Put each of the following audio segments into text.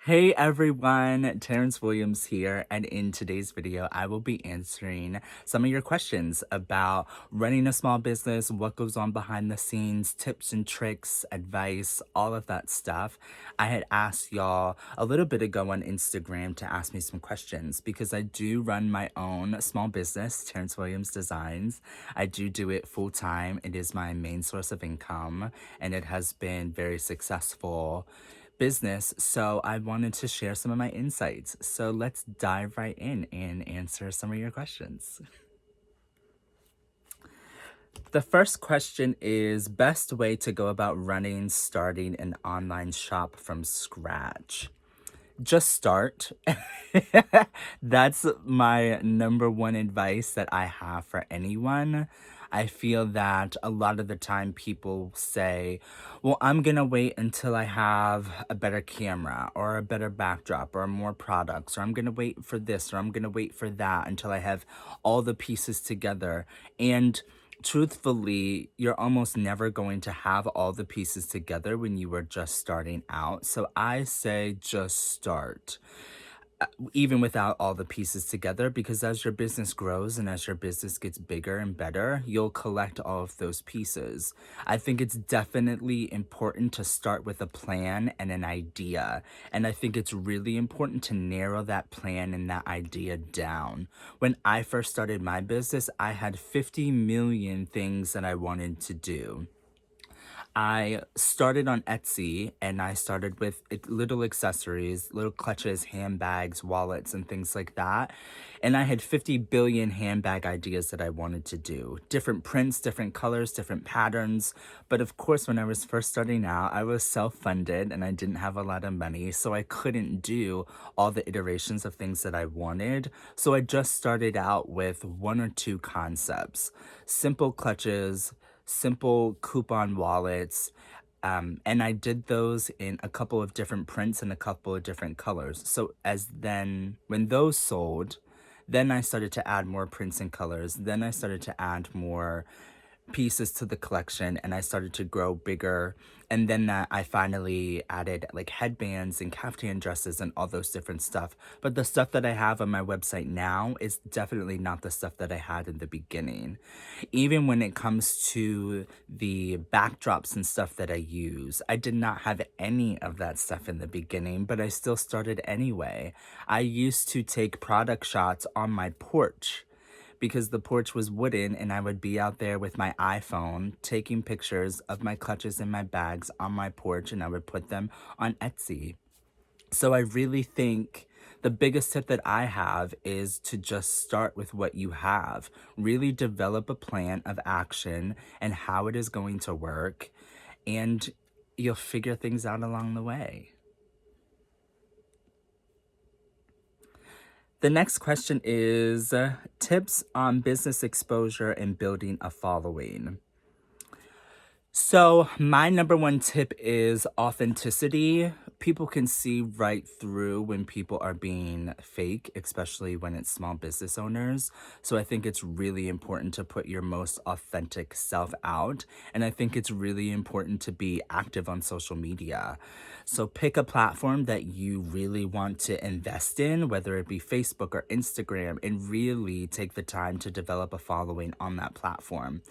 Hey everyone, Terrence Williams here, and in today's video, I will be answering some of your questions about running a small business, what goes on behind the scenes, tips and tricks, advice, all of that stuff. I had asked y'all a little bit ago on Instagram to ask me some questions because I do run my own small business, Terrence Williams Designs. I do it full time. It is my main source of income, and it has been very successful business, so I wanted to share some of my insights. So let's dive right in and answer some of your questions. The first question is best way to go about starting an online shop from scratch. Just start. That's my number one advice that I have for anyone. I feel that a lot of the time people say, well, I'm gonna wait until I have a better camera or a better backdrop or more products, or I'm gonna wait for this or I'm gonna wait for that until I have all the pieces together. And truthfully, you're almost never going to have all the pieces together when you are just starting out. So I say just start, even without all the pieces together, because as your business grows and as your business gets bigger and better, you'll collect all of those pieces. I think it's definitely important to start with a plan and an idea. And I think it's really important to narrow that plan and that idea down. When I first started my business, I had 50 million things that I wanted to do. I started on Etsy and I started with little accessories, little clutches, handbags, wallets, and things like that. And I had 50 billion handbag ideas that I wanted to do. Different prints, different colors, different patterns. But of course, when I was first starting out, I was self-funded and I didn't have a lot of money. So I couldn't do all the iterations of things that I wanted. So I just started out with one or two concepts: simple clutches, simple coupon wallets. And I did those in a couple of different prints and a couple of different colors. So when those sold, then I started to add more prints and colors. Then I started to add more pieces to the collection and I started to grow bigger. And then that I finally added like headbands and caftan dresses and all those different stuff. But the stuff that I have on my website now is definitely not the stuff that I had in the beginning. Even when it comes to the backdrops and stuff that I use, I did not have any of that stuff in the beginning, but I still started anyway. I used to take product shots on my porch because the porch was wooden and I would be out there with my iPhone taking pictures of my clutches and my bags on my porch, and I would put them on Etsy. So I really think the biggest tip that I have is to just start with what you have. Really develop a plan of action and how it is going to work, and you'll figure things out along the way. The next question is tips on business exposure and building a following. So, my number one tip is authenticity. People can see right through when people are being fake, especially when it's small business owners. So, I think it's really important to put your most authentic self out. And I think it's really important to be active on social media. So, pick a platform that you really want to invest in, whether it be Facebook or Instagram, and really take the time to develop a following on that platform.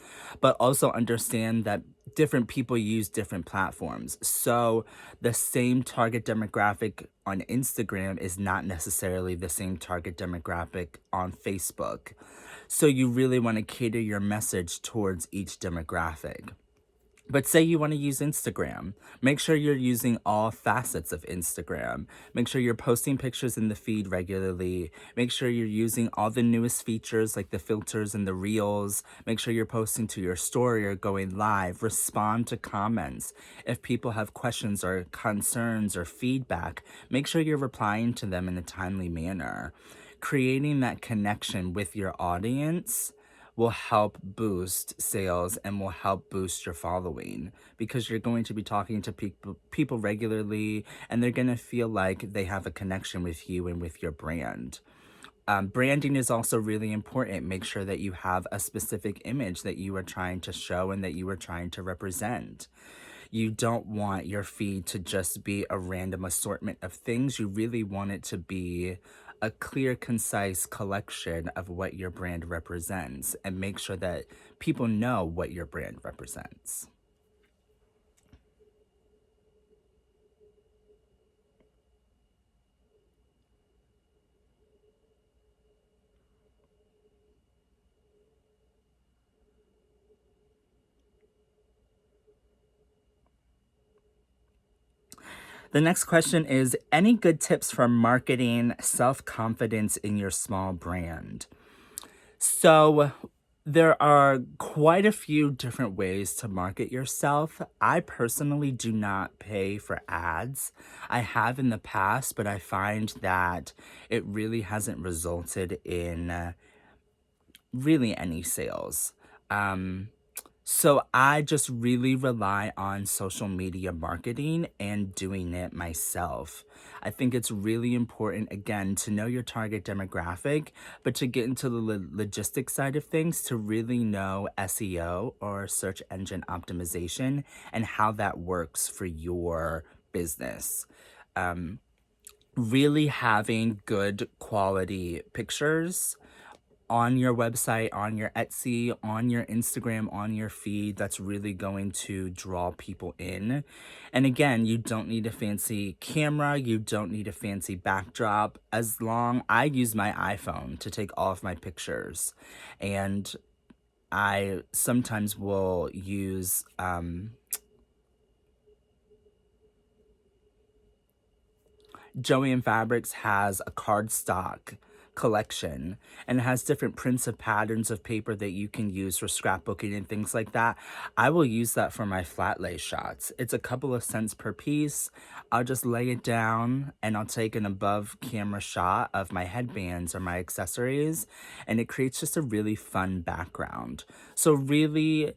But also understand that different people use different platforms. So the same target demographic on Instagram is not necessarily the same target demographic on Facebook. So you really want to cater your message towards each demographic. But say you want to use Instagram, make sure you're using all facets of Instagram. Make sure you're posting pictures in the feed regularly. Make sure you're using all the newest features like the filters and the reels. Make sure you're posting to your story or going live. Respond to comments. If people have questions or concerns or feedback, make sure you're replying to them in a timely manner. Creating that connection with your audience will help boost sales and will help boost your following, because you're going to be talking to people regularly, and they're going to feel like they have a connection with you and with your brand. Branding is also really important. Make sure that you have a specific image that you are trying to show and that you are trying to represent. You don't want your feed to just be a random assortment of things. You really want it to be a clear, concise collection of what your brand represents and make sure that people know what your brand represents. The next question is any good tips for marketing self confidence in your small brand? So, there are quite a few different ways to market yourself. I personally do not pay for ads. I have in the past, but I find that it really hasn't resulted in really any sales. Um, so I just really rely on social media marketing and doing it myself. I think it's really important, again, to know your target demographic, but to get into the logistics side of things, to really know SEO or search engine optimization and how that works for your business. Really having good quality pictures on your website, on your Etsy, on your Instagram, on your feed, that's really going to draw people in. And again, you don't need a fancy camera, you don't need a fancy backdrop. As long I use my iPhone to take all of my pictures, and I sometimes will use Joanne Fabrics has a cardstock collection and it has different prints of patterns of paper that you can use for scrapbooking and things like that. I will use that for my flat lay shots. It's a couple of cents per piece. I'll just lay it down and I'll take an above camera shot of my headbands or my accessories, and it creates just a really fun background. So really,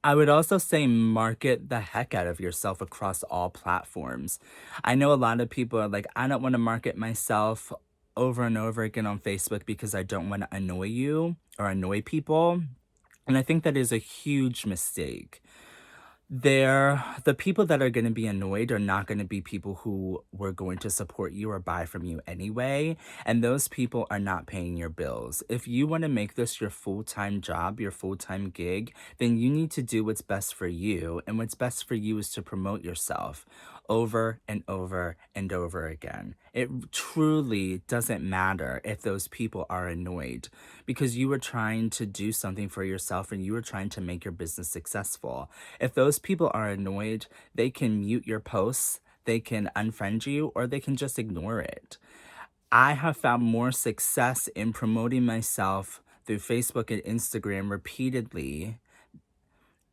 I would also say market the heck out of yourself across all platforms. I know a lot of people are like, I don't want to market myself over and over again on Facebook because I don't want to annoy you or annoy people. And I think that is a huge mistake. The people that are going to be annoyed are not going to be people who were going to support you or buy from you anyway, and those people are not paying your bills. If you want to make this your full-time job, your full-time gig, then you need to do what's best for you, and what's best for you is to promote yourself over and over and over again. It truly doesn't matter if those people are annoyed because you were trying to do something for yourself and you were trying to make your business successful. If those people are annoyed, they can mute your posts, they can unfriend you, or they can just ignore it. I have found more success in promoting myself through Facebook and Instagram repeatedly,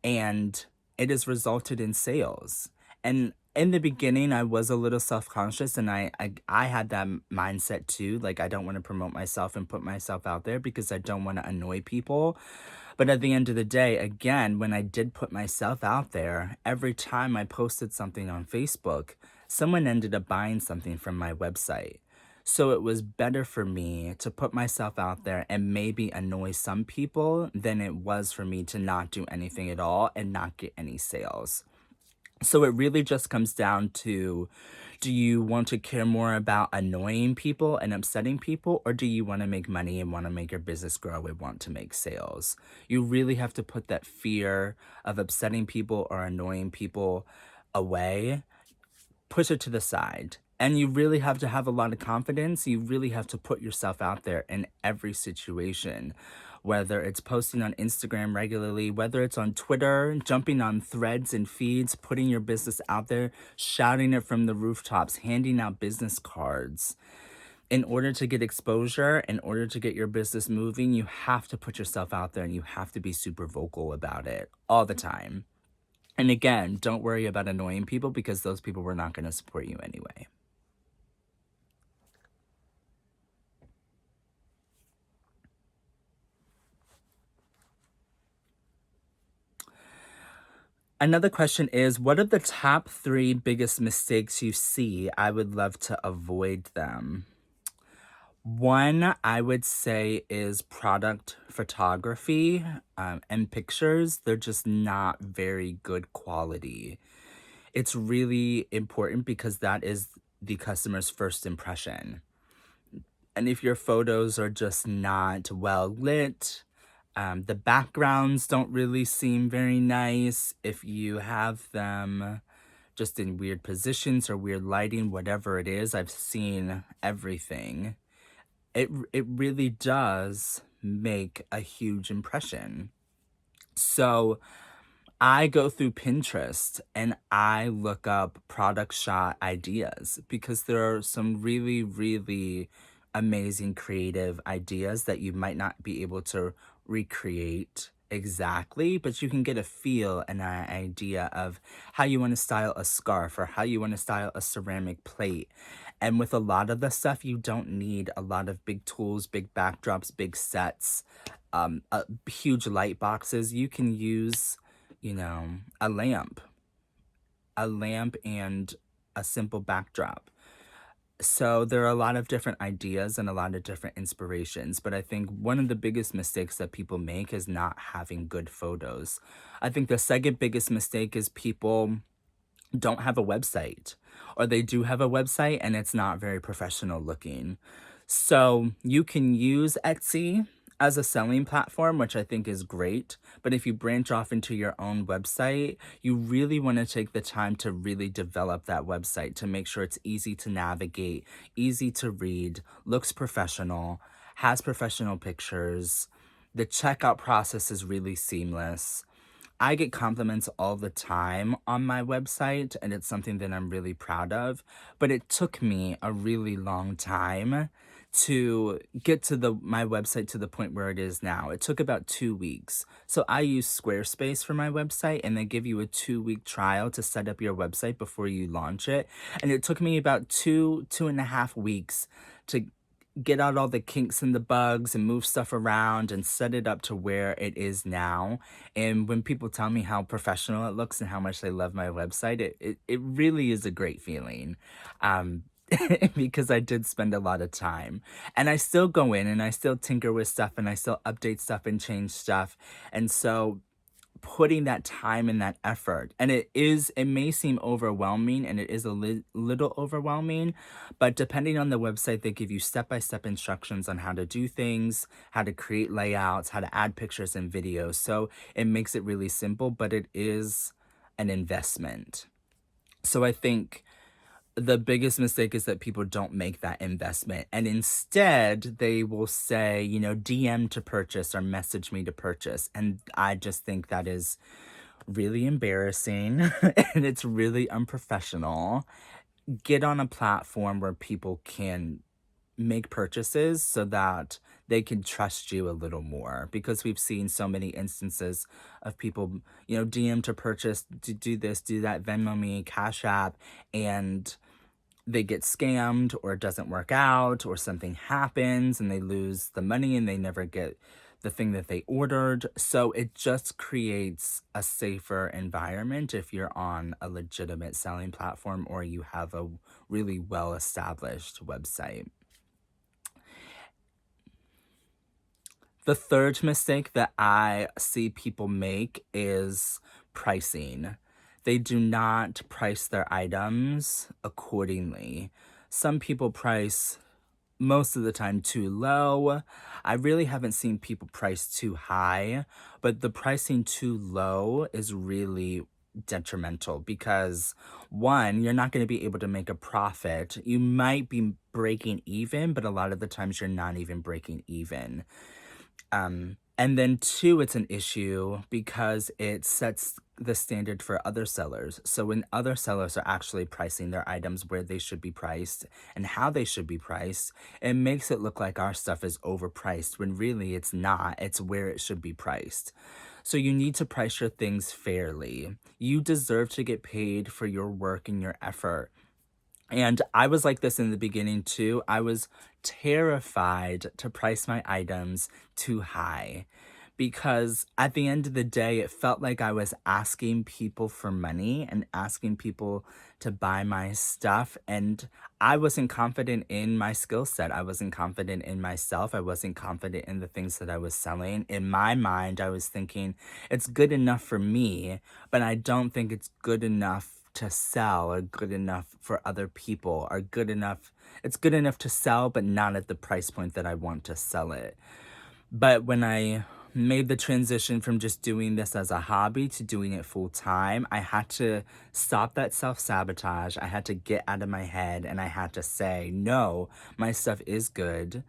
and it has resulted in sales. And in the beginning, I was a little self-conscious, and I had that mindset too. Like, I don't want to promote myself and put myself out there because I don't want to annoy people. But at the end of the day, again, when I did put myself out there, every time I posted something on Facebook, someone ended up buying something from my website. So it was better for me to put myself out there and maybe annoy some people than it was for me to not do anything at all and not get any sales. So it really just comes down to, do you want to care more about annoying people and upsetting people, or do you want to make money and want to make your business grow and want to make sales? You really have to put that fear of upsetting people or annoying people away, push it to the side. And you really have to have a lot of confidence. You really have to put yourself out there in every situation, whether it's posting on Instagram regularly, whether it's on Twitter, jumping on threads and feeds, putting your business out there, shouting it from the rooftops, handing out business cards. In order to get exposure, in order to get your business moving, you have to put yourself out there and you have to be super vocal about it all the time. And again, don't worry about annoying people because those people were not going to support you anyway. Another question is, what are the top three biggest mistakes you see? I would love to avoid them. One I would say is product photography, and pictures. They're just not very good quality. It's really important because that is the customer's first impression. And if your photos are just not well lit, the backgrounds don't really seem very nice. If you have them just in weird positions or weird lighting, whatever it is, I've seen everything. It really does make a huge impression. So I go through Pinterest and I look up product shot ideas because there are some really, really amazing creative ideas that you might not be able to recreate exactly, but you can get a feel and an idea of how you want to style a scarf or how you want to style a ceramic plate. And with a lot of the stuff, you don't need a lot of big tools, big backdrops, big sets, huge light boxes. You can use you know, a lamp, a lamp and a simple backdrop. So there are a lot of different ideas and a lot of different inspirations, but I think one of the biggest mistakes that people make is not having good photos. I think the second biggest mistake is people don't have a website, or they do have a website and it's not very professional looking. So you can use Etsy as a selling platform, which I think is great. But if you branch off into your own website, you really want to take the time to really develop that website to make sure it's easy to navigate, easy to read, looks professional, has professional pictures. The checkout process is really seamless. I get compliments all the time on my website, and it's something that I'm really proud of. But it took me a really long time to get to the my website to the point where it is now. It took about 2 weeks. So I use Squarespace for my website, and they give you a 2 week trial to set up your website before you launch it. And it took me about 2.5 weeks to get out all the kinks and the bugs and move stuff around and set it up to where it is now. And when people tell me how professional it looks and how much they love my website, it really is a great feeling. Um, because I did spend a lot of time. And I still go in and I still tinker with stuff and I still update stuff and change stuff. And so putting that time and that effort, and it may seem overwhelming, and it is a little overwhelming, but depending on the website, they give you step-by-step instructions on how to do things, how to create layouts, how to add pictures and videos. So it makes it really simple, but it is an investment. So I think the biggest mistake is that people don't make that investment, and instead they will say, DM to purchase or message me to purchase. And I just think that is really embarrassing and it's really unprofessional. Get on a platform where people can make purchases so that they can trust you a little more, because we've seen so many instances of people, DM to purchase, to do this, do that, Venmo me, Cash App, and they get scammed, or it doesn't work out, or something happens and they lose the money and they never get the thing that they ordered. So it just creates a safer environment if you're on a legitimate selling platform or you have a really well established website. The third mistake that I see people make is pricing. They do not price their items accordingly. Some people price most of the time too low. I really haven't seen people price too high, but the pricing too low is really detrimental because one, you're not going to be able to make a profit. You might be breaking even, but a lot of the times you're not even breaking even. And then two, it's an issue because it sets the standard for other sellers. So when other sellers are actually pricing their items where they should be priced and how they should be priced, it makes it look like our stuff is overpriced when really it's not. It's where it should be priced. So you need to price your things fairly. You deserve to get paid for your work and your effort. And I was like this in the beginning too. I was terrified to price my items too high because at the end of the day, it felt like I was asking people for money and asking people to buy my stuff. And I wasn't confident in my skill set. I wasn't confident in myself. I wasn't confident in the things that I was selling. In my mind, I was thinking it's good enough for me, but I don't think it's good enough to sell or good enough for other people or good enough. It's good enough to sell, but not at the price point that I want to sell it. But when I made the transition from just doing this as a hobby to doing it full time, I had to stop that self sabotage. I had to get out of my head and I had to say, no, my stuff is good.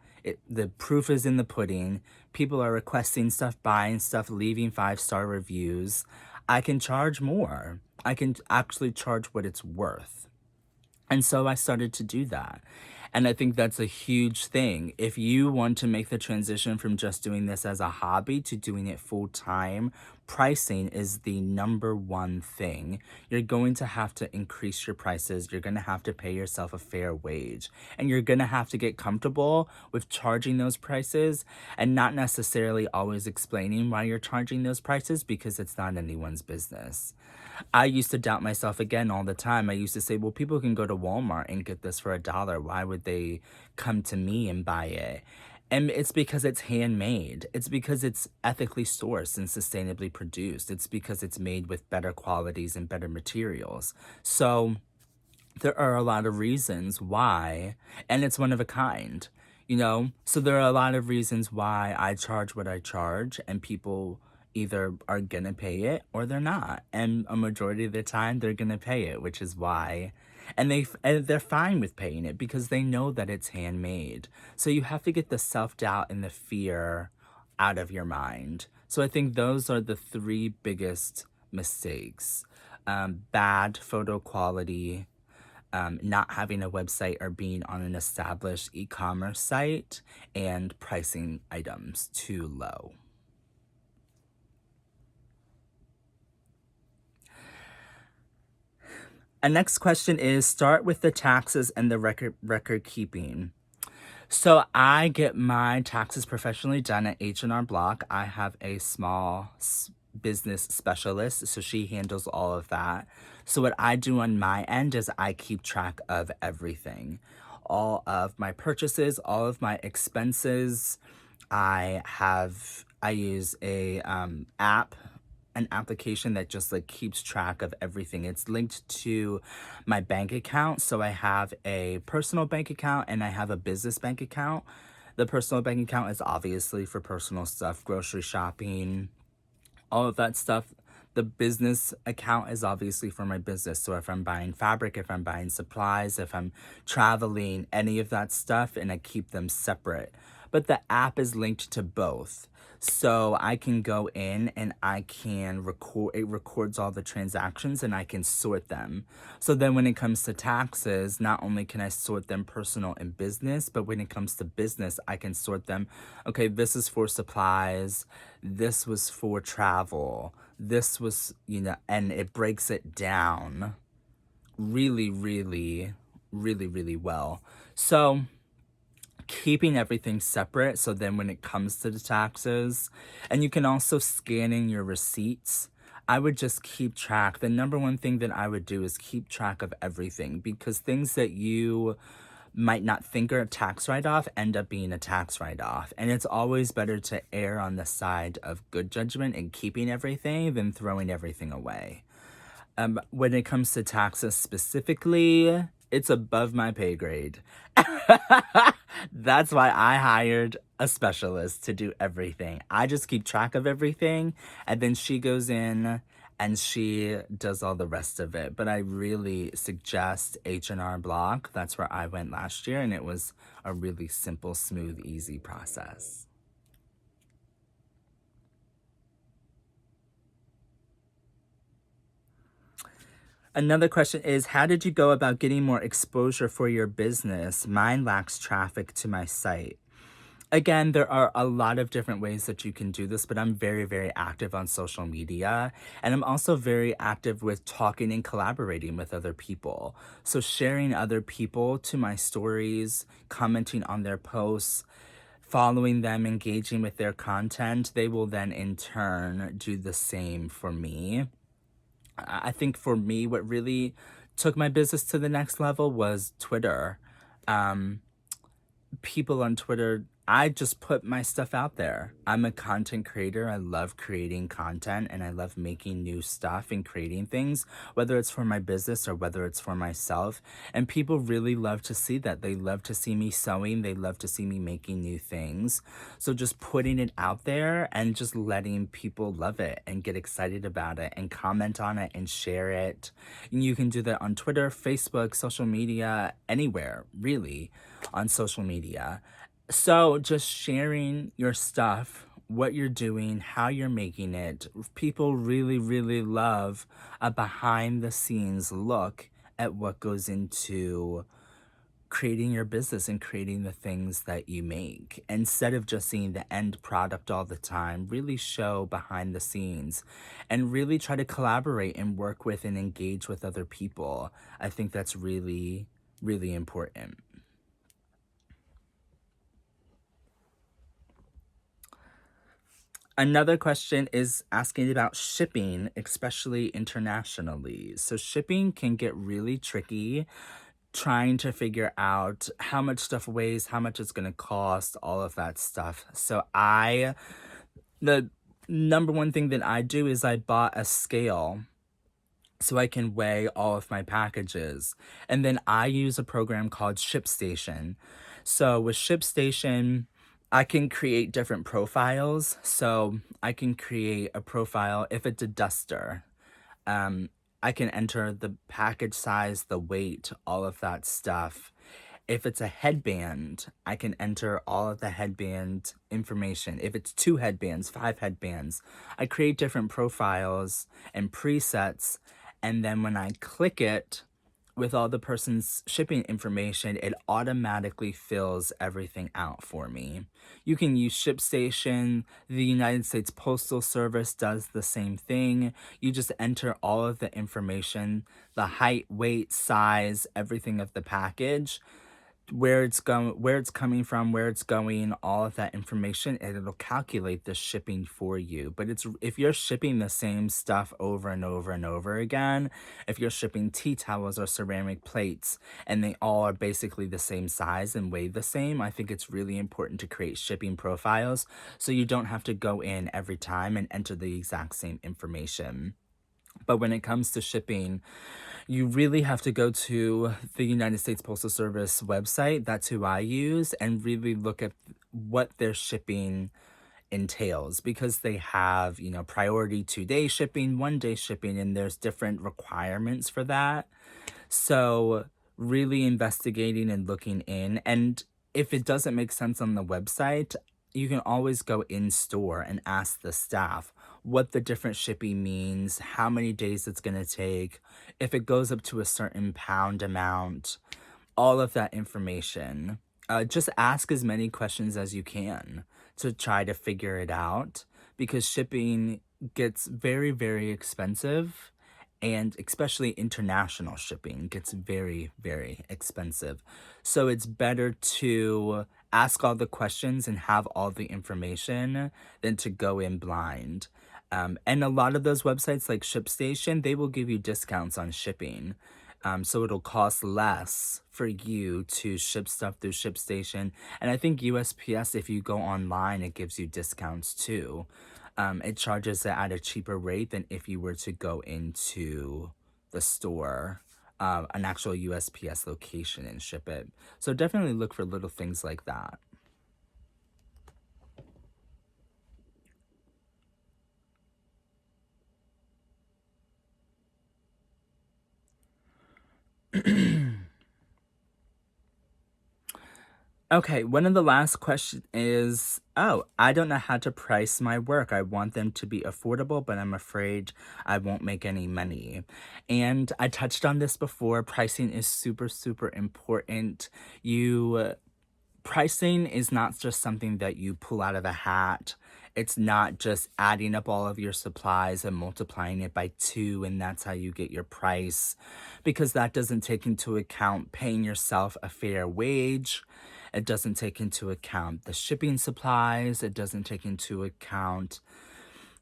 The proof is in the pudding. People are requesting stuff, buying stuff, leaving 5-star reviews. I can charge more. I can actually charge what it's worth. And so I started to do that. And I think that's a huge thing. If you want to make the transition from just doing this as a hobby to doing it full time, pricing is the number one thing. You're going to have to increase your prices. You're going to have to pay yourself a fair wage. And you're going to have to get comfortable with charging those prices and not necessarily always explaining why you're charging those prices because it's not anyone's business. I used to doubt myself again all the time. I used to say, well, people can go to Walmart and get this for $1. Why would they come to me and buy it? And it's because it's handmade. It's because it's ethically sourced and sustainably produced. It's because it's made with better qualities and better materials. So there are a lot of reasons why, and it's one of a kind, you know? So there are a lot of reasons why I charge what I charge, and people either are gonna pay it or they're not. And a majority of the time, they're gonna pay it, which is why. And they're fine with paying it because they know that it's handmade. So you have to get the self-doubt and the fear out of your mind. So I think those are the three biggest mistakes. Bad photo quality, not having a website or being on an established e-commerce site, and pricing items too low. A next question is start with the taxes and the record keeping. So I get my taxes professionally done at H&R Block. I have a small business specialist, so she handles all of that. So what I do on my end is I keep track of everything. All of my purchases, all of my expenses. I use a app, an application that just like keeps track of everything. It's linked to my bank account. So I have a personal bank account and I have a business bank account. The personal bank account is obviously for personal stuff, grocery shopping, all of that stuff. The business account is obviously for my business. So if I'm buying fabric, if I'm buying supplies, if I'm traveling, any of that stuff, and I keep them separate. But the app is linked to both. So I can go in and I can record, it records all the transactions and I can sort them. So then when it comes to taxes, not only can I sort them personal and business, but when it comes to business, I can sort them. Okay, this is for supplies. This was for travel. This was, and it breaks it down really, really, really, really well. So keeping everything separate, so then when it comes to the taxes, and you can also scan in your receipts, I would just keep track. The number one thing that I would do is keep track of everything, because things that you might not think are a tax write-off end up being a tax write-off. And it's always better to err on the side of good judgment and keeping everything than throwing everything away. When it comes to taxes specifically, it's above my pay grade. That's why I hired a specialist to do everything. I just keep track of everything, and then she goes in and she does all the rest of it. But I really suggest H&R Block. That's where I went last year, and it was a really simple, smooth, easy process. Another question is, how did you go about getting more exposure for your business? Mine lacks traffic to my site. Again, there are a lot of different ways that you can do this, but I'm very, very active on social media. And I'm also very active with talking and collaborating with other people. So sharing other people to my stories, commenting on their posts, following them, engaging with their content, they will then in turn do the same for me. I think for me, what really took my business to the next level was Twitter. Um, People on Twitter, I just put my stuff out there. I'm a content creator. I love creating content and I love making new stuff and creating things, whether it's for my business or whether it's for myself. And people really love to see that. They love to see me sewing, they love to see me making new things. So just putting it out there and just letting people love it and get excited about it and comment on it and share it. And you can do that on Twitter, Facebook, social media, anywhere, really, on social media. So just sharing your stuff, what you're doing, how you're making it. People really, really love a behind the scenes look at what goes into creating your business and creating the things that you make. Instead of just seeing the end product all the time, really show behind the scenes and really try to collaborate and work with and engage with other people. I think that's really, really important. Another question is asking about shipping, especially internationally. So, shipping can get really tricky trying to figure out how much stuff weighs, how much it's going to cost, all of that stuff. The number one thing that I do is I bought a scale so I can weigh all of my packages. And then I use a program called ShipStation. So with ShipStation, I can create different profiles. So I can create a profile if it's a duster. Um, I can enter the package size, the weight, all of that stuff. If it's a headband, I can enter all of the headband information. If it's 2 headbands, 5 headbands, I create different profiles and presets. And then when I click it with all the person's shipping information, it automatically fills everything out for me. You can use ShipStation. The United States Postal Service does the same thing. You just enter all of the information, the height, weight, size, everything of the package, where it's going, where it's coming from, where it's going, all of that information, and it'll calculate the shipping for you. But it's if you're shipping the same stuff over and over and over again, if you're shipping tea towels or ceramic plates and they all are basically the same size and weigh the same, I think it's really important to create shipping profiles so you don't have to go in every time and enter the exact same information. But when it comes to shipping, you really have to go to the United States Postal Service website. That's who I use, and really look at what their shipping entails because they have, priority 2-day shipping, 1-day shipping, and there's different requirements for that. So, really investigating and looking in. And if it doesn't make sense on the website, you can always go in store and ask the staff what the different shipping means, how many days it's going to take, if it goes up to a certain pound amount, all of that information. Just ask as many questions as you can to try to figure it out because shipping gets very, very expensive, and especially international shipping gets very, very expensive. So it's better to ask all the questions and have all the information than to go in blind. And a lot of those websites like ShipStation, they will give you discounts on shipping. So it'll cost less for you to ship stuff through ShipStation. And I think USPS, if you go online, it gives you discounts too. It charges it at a cheaper rate than if you were to go into the store, an actual USPS location and ship it. So definitely look for little things like that. Okay, one of the last questions is, oh, I don't know how to price my work. I want them to be affordable, but I'm afraid I won't make any money. And I touched on this before. Pricing is super, super important. Pricing is not just something that you pull out of a hat. It's not just adding up all of your supplies and multiplying it by 2, and that's how you get your price, because that doesn't take into account paying yourself a fair wage. It doesn't take into account the shipping supplies. It doesn't take into account,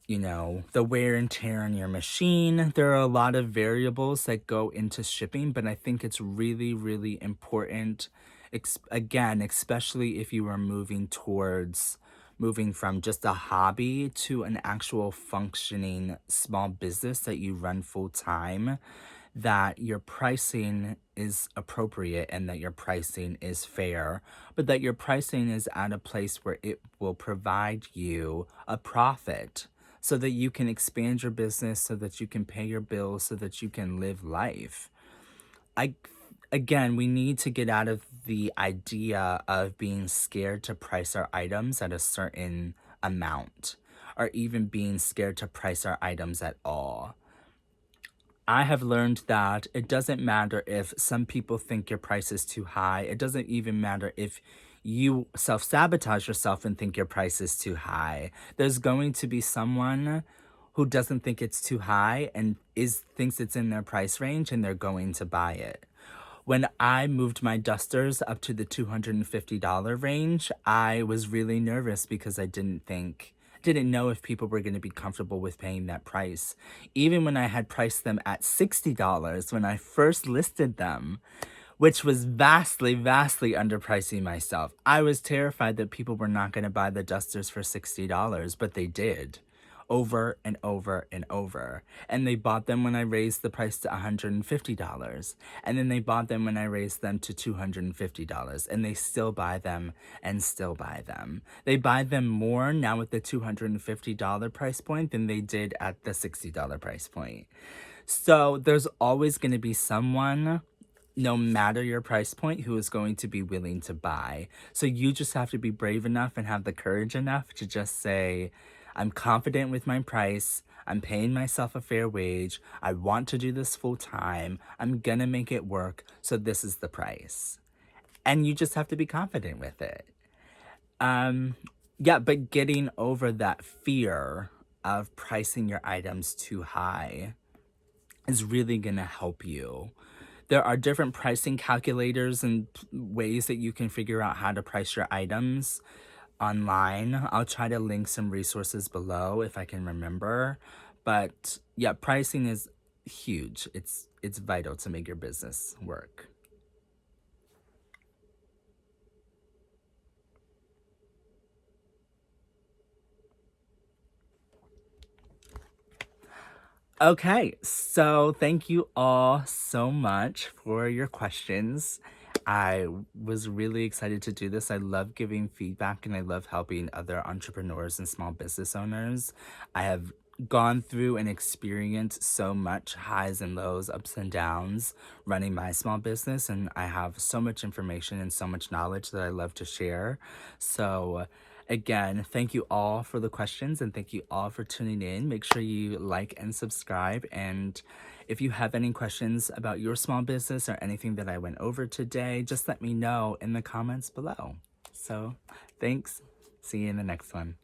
the wear and tear on your machine. There are a lot of variables that go into shipping, but I think it's really, really important. Again, especially if you are moving from just a hobby to an actual functioning small business that you run full time, that your pricing is appropriate and that your pricing is fair, but that your pricing is at a place where it will provide you a profit so that you can expand your business, so that you can pay your bills, so that you can live life. I Again, we need to get out of the idea of being scared to price our items at a certain amount, or even being scared to price our items at all. I have learned that it doesn't matter if some people think your price is too high. It doesn't even matter if you self sabotage yourself and think your price is too high. There's going to be someone who doesn't think it's too high and thinks it's in their price range, and they're going to buy it. When I moved my dusters up to the $250 range, I was really nervous because I didn't know if people were going to be comfortable with paying that price. Even when I had priced them at $60 when I first listed them, which was vastly, vastly underpricing myself, I was terrified that people were not going to buy the dusters for $60, but they did, over and over and over. And they bought them when I raised the price to $150. And then they bought them when I raised them to $250. And they still buy them and still buy them. They buy them more now at the $250 price point than they did at the $60 price point. So there's always going to be someone, no matter your price point, who is going to be willing to buy. So you just have to be brave enough and have the courage enough to just say, I'm confident with my price. I'm paying myself a fair wage. I want to do this full time. I'm gonna make it work. So this is the price. And you just have to be confident with it. Yeah, but getting over that fear of pricing your items too high is really gonna help you. There are different pricing calculators and ways that you can figure out how to price your items online. I'll try to link some resources below if I can remember. But yeah, pricing is huge. It's vital to make your business work. Okay, so thank you all so much for your questions. I was really excited to do this. I love giving feedback and I love helping other entrepreneurs and small business owners. I have gone through and experienced so much highs and lows, ups and downs running my small business, and I have so much information and so much knowledge that I love to share. So, again, thank you all for the questions and thank you all for tuning in. Make sure you like and subscribe. And if you have any questions about your small business or anything that I went over today, just let me know in the comments below. So, thanks. See you in the next one.